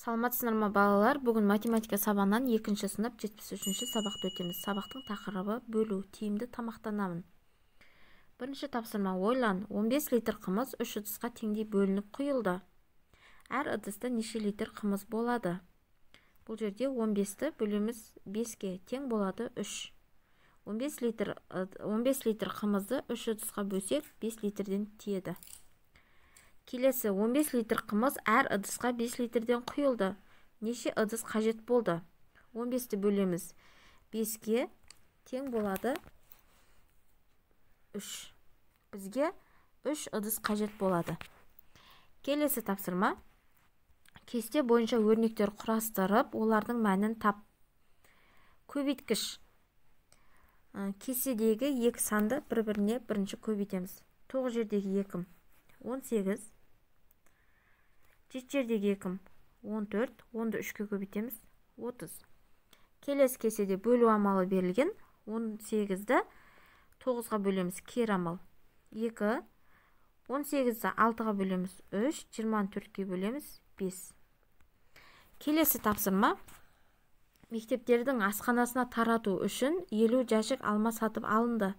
Саламатсыздар ма балалар? Бүгін математика сабағынан 2-ші сынып 73-ші сабақты өтеміз. Сабақтың тақырыбы бөлу, тиімді тамақтанамын. Бірінші тапсырма: ойлан, 15 литр қымыз 3 ыдысқа теңдей бөлініп құйылды. Әр ыдыста неше литр қымыз болады? Бұл жерде 15-ті бөлеміз 5-ке, тең болады 3. 15 литр қымызды 3 ыдысқа бөлсек 5 литрден тиеді. Келесі: 15 литр қымыз әр ыдысқа 5 литрден құйылды. Неше ыдыс қажет болды? 15-ті бөлеміз 5-ке, тең болады 3. Бізге 3 ыдыс қажет болады. Келесі тапсырма: кесте бойынша өрнектер құрастырып, олардың мәнін тап. Көбейткіш: кестедегі екі санды бір-біріне бірінші көбейтеміз. 9 жердегі 2 18, 7 жердегі 2 14, 10-ды 3-ке көбейтеміз 30. Келесі кестеде бөлу амалы берілген. 18-ді 9-ға бөлеміз, кері амал 2, 18-ді 6-ға бөлеміз 3, 24-ке бөлеміз 5. Келесі тапсырма: мектептердің асханасына тарату үшін 50 жәшік алма сатып алынды.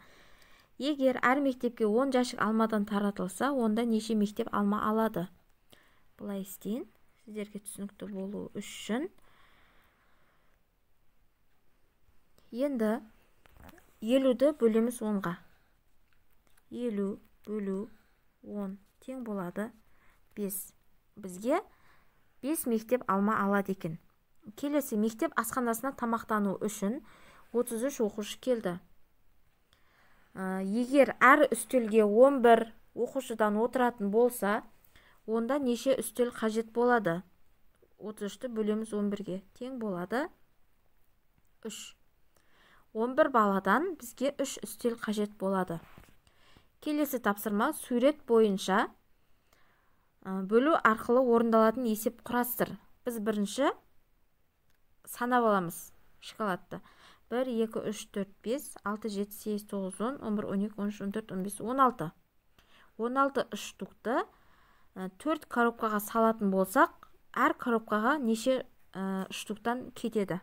Егер әр мектепке 10 жәшік алмадан таратылса, онда неше мектеп алма алады? Бұлай істейін, сіздерге түсінікті болу үшін. Енді 50-ді бөлеміз 10-ға. 50 бөлу 10 тең болады 5. Бізге 5 мектеп алма алады екен. Келесі: мектеп асханасына тамақтану үшін 33 оқушы келді. Егер әр үстелге 11 оқушыдан отыратын болса, онда неше үстел қажет болады? 33-ті бөлеміз 11-ге, тең болады 3. 11 баладан бізге 3 үстел қажет болады. Келесі тапсырма: сурет бойынша бөлу арқылы орындалатын есеп құрастыр. Біз бірінші санап аламыз шоколадты. 1, 2, 3, 4, 5, 6, 7, 8, 9, 10, 11, 12, 13, 14, 15, 16. 16 штукты 4 коробкаға салатын болсақ, әр коробкаға неше штуктан кетеді?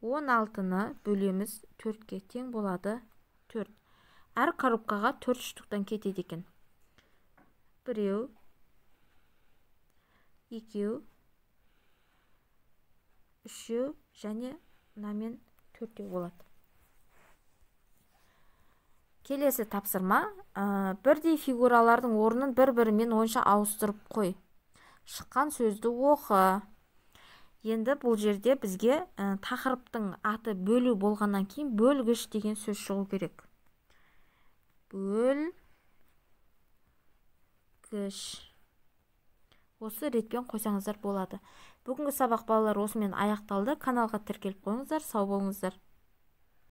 16-ны бөлеміз 4-ке, тең болады 4. Әр коробкаға 4 штуктан кетеді екен. 1, 2, 3 және намен 4 болады. Келесі тапсырма: бірдей фигуралардың орнын бір-бірімен ойынша ауыстырып қой. Шыққан сөзді оқы. Енді бұл жерде бізге тақырыптың аты бөлу болғаннан кейін бөлгіш деген сөз шығу керек. Бөлгіш. Осы ретпен қойсаңыздар болады. Бүгінгі сабақ балалар осымен аяқталды. Каналға тіркеліп қойыңыздар. Сау болыңыздар.